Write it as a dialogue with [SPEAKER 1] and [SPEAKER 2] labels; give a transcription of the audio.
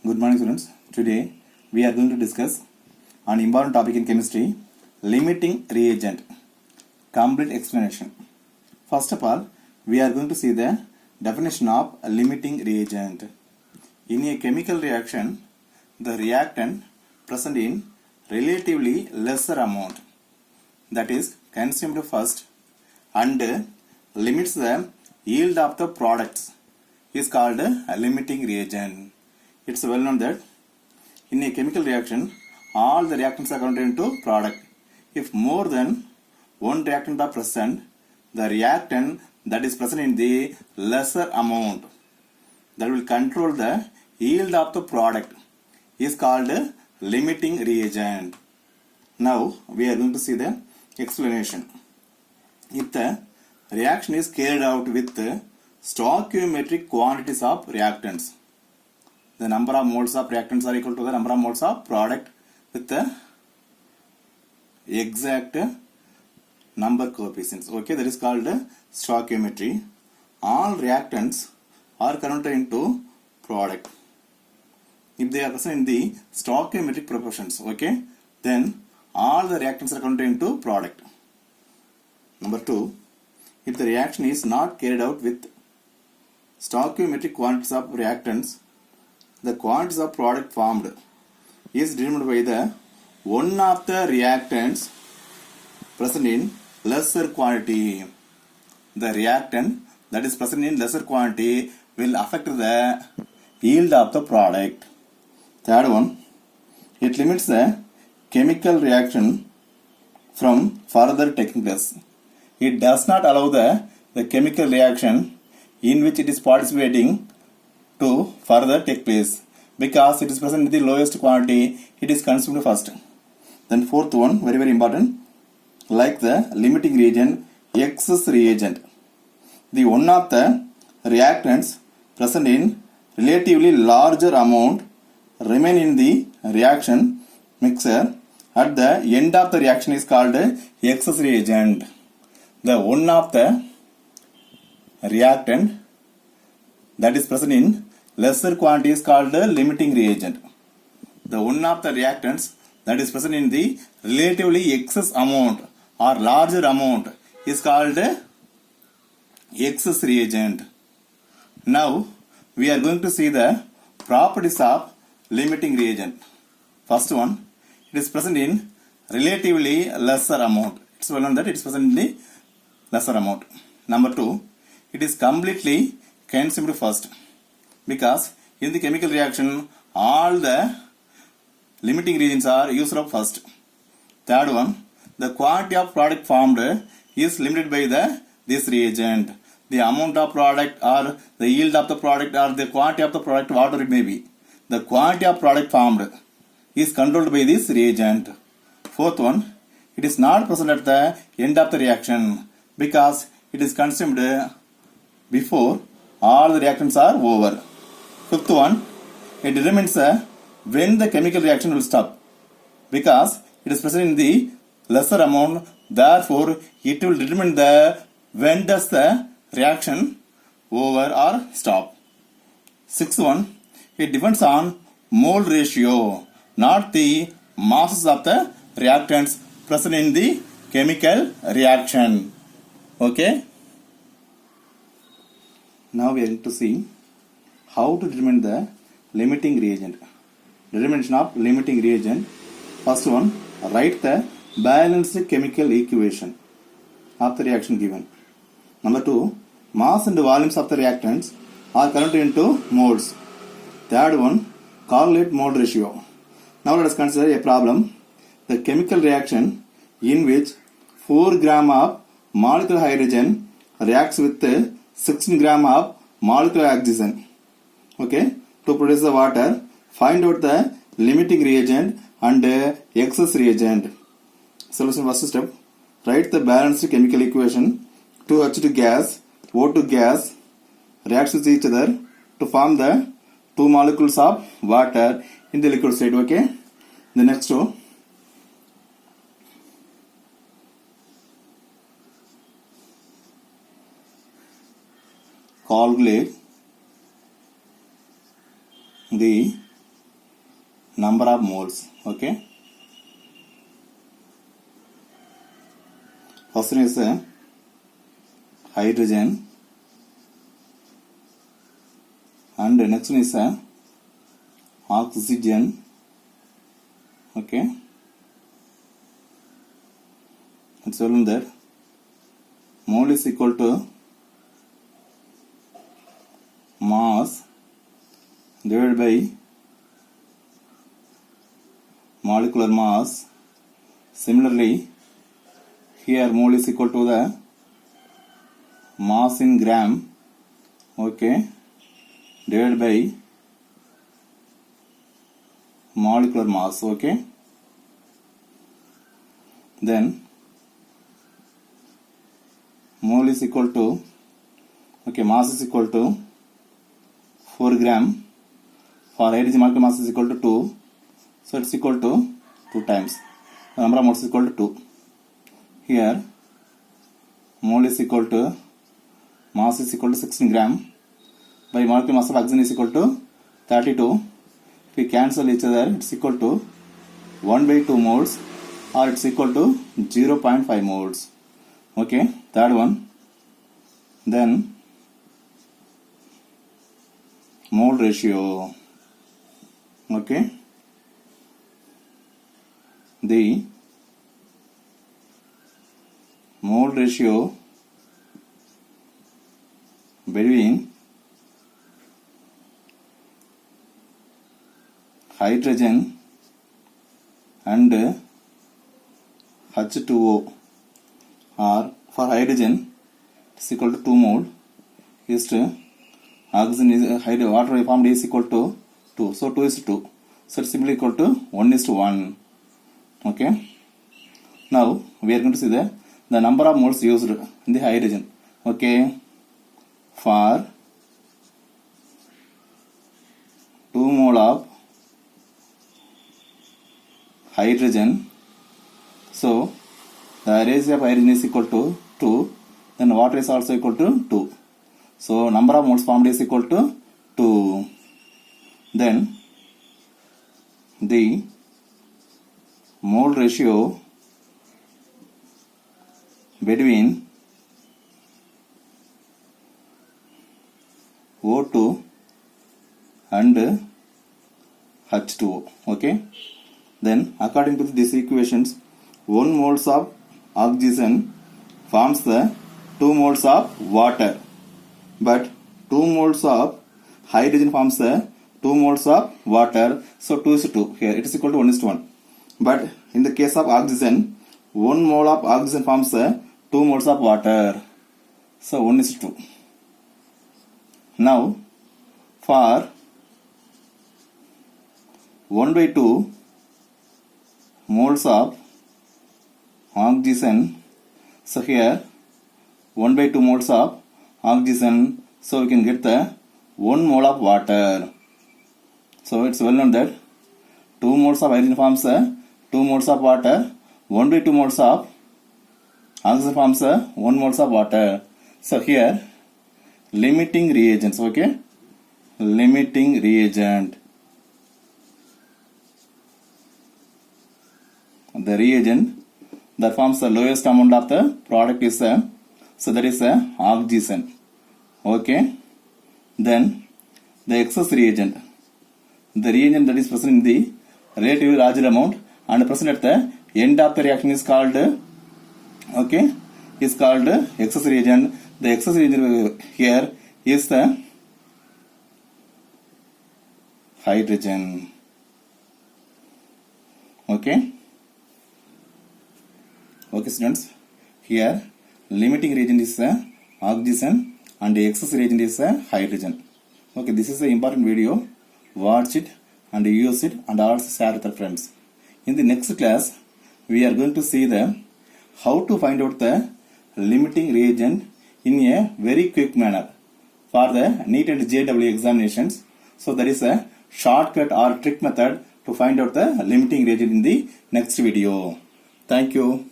[SPEAKER 1] Good morning, students. Today we are going to discuss an important topic in chemistry, limiting reagent. Complete explanation. First of all, we are going to see the definition of a limiting reagent. In a chemical reaction, the reactant present in relatively lesser amount, that is consumed first, and limits the yield of the products is called a limiting reagent. It's well known that in a chemical reaction, all the reactants are converted into product. If more than one reactant are present, the reactant that is present in the lesser amount that will control the yield of the product is called a limiting reagent. Now we are going to see the explanation. If the reaction is carried out with stoichiometric quantities of reactants, the number of moles of reactants are equal to the number of moles of product with the exact number coefficients. Okay, that is called stoichiometry. All reactants are converted into product if they are present in the stoichiometric proportions. Okay, then all the reactants are converted into product. Number 2, if the reaction is not carried out with stoichiometric quantities of reactants, the quantities of product formed is determined by the one of the reactants present in lesser quantity. The reactant that is present in lesser quantity will affect the yield of the product. Third one, it limits the chemical reaction from further taking place. It does not allow the chemical reaction in which it is participating to further take place, because it is present in the lowest quantity, it is consumed first. Then fourth one, very very important, like the limiting reagent, excess reagent. The one of the reactants present in relatively larger amount remain in the reaction mixer at the end of the reaction is called excess reagent. The one of the reactant that is present in lesser quantity is called the limiting reagent. The one of the reactants that is present in the relatively excess amount or larger amount is called excess reagent. Now we are going to see the properties of limiting reagent. First one, it is present in relatively lesser amount. It's well known that it is present in the lesser amount. Number 2, it is completely consumed first, because in the chemical reaction all the limiting reagents are used up first. Third one, the quantity of product formed is limited by this reagent. The amount of product or the yield of the product or the quantity of the product, whatever it may be, the quantity of product formed is controlled by this reagent. Fourth one, it is not present at the end of the reaction, because it is consumed before all the reactions are over. Fifth one, it determines when the chemical reaction will stop, because it is present in the lesser amount, therefore it will determine the when does the reaction over or stop. Sixth one, it depends on mole ratio, not the masses of the reactants present in the chemical reaction. Okay. Now we are going to see how to determine the limiting reagent. Determination of limiting reagent. First one, write the balanced chemical equation of the reaction given. Number 2, mass and volumes of the reactants are converted into moles. Third one, correlate mole ratio. Now let us consider a problem. The chemical reaction in which 4 gram of molecular hydrogen reacts with 16 gram of molecular oxygen. Okay, to produce the water, find out the limiting reagent and excess reagent. Solution. First step, write the balanced chemical equation. 2H2 gas, O2 gas reacts with each other to form the 2 molecules of water in the liquid state. Okay, the next one, calculate the number of moles. Okay, first one is hydrogen, and the next one is oxygen. Okay, it's all in that mole is equal to mass divided by molecular mass. Similarly, here mole is equal to the mass in gram, okay, divided by molecular mass. Okay, then mole is equal to, okay, mass is equal to 4 gram. For hydrogen molecule mass is equal to 2, so it's equal to 2 times. The number of moles is equal to 2. Here mole is equal to mass is equal to 16 gram by molecular mass of oxygen is equal to 32. If we cancel each other, it's equal to 1 by 2 moles, or it's equal to 0.5 moles. Okay, third one, then mole ratio. Okay, the mole ratio between hydrogen and H2O, or for hydrogen is equal to 2 mole, is to oxygen is water formed is equal to 2, so 2 is to 2, so it's simply equal to 1 is to 1. Okay, now we are going to see the number of moles used in the hydrogen. Okay, for 2 mole of hydrogen, so the ratio of hydrogen is equal to 2, then water is also equal to 2, so number of moles formed is equal to 2. Then the mole ratio between O2 and H2O. Okay, then according to these equations, 1 moles of oxygen forms the 2 moles of water, but 2 moles of hydrogen forms the 2 moles of water, so 2 is to 2. Here it is equal to 1 is to 1. But in the case of oxygen, 1 mole of oxygen forms 2 moles of water, so 1 is to 2. Now for 1 by 2 moles of oxygen, so here 1 by 2 moles of oxygen, so we can get the 1 mole of water. So it's well known that 2 moles of hydrogen forms 2 moles of water, 1 by 2 moles of oxygen forms 1 moles of water. So here limiting reagents. Okay, limiting reagent, the reagent that forms the lowest amount of the product is so that is oxygen. Okay, then the excess reagent, the reagent that is present in the relatively larger amount and present at the end of the reaction is called, okay, is called excess reagent. The excess reagent here is the hydrogen. Okay, okay students, here limiting reagent is oxygen and the excess reagent is hydrogen. Okay, this is an important video. Watch it and use it and also share with your friends. In the next class, we are going to see how to find out the limiting reagent in a very quick manner for the NEET and JEE examinations. So there is a shortcut or trick method to find out the limiting reagent in the next video. Thank you.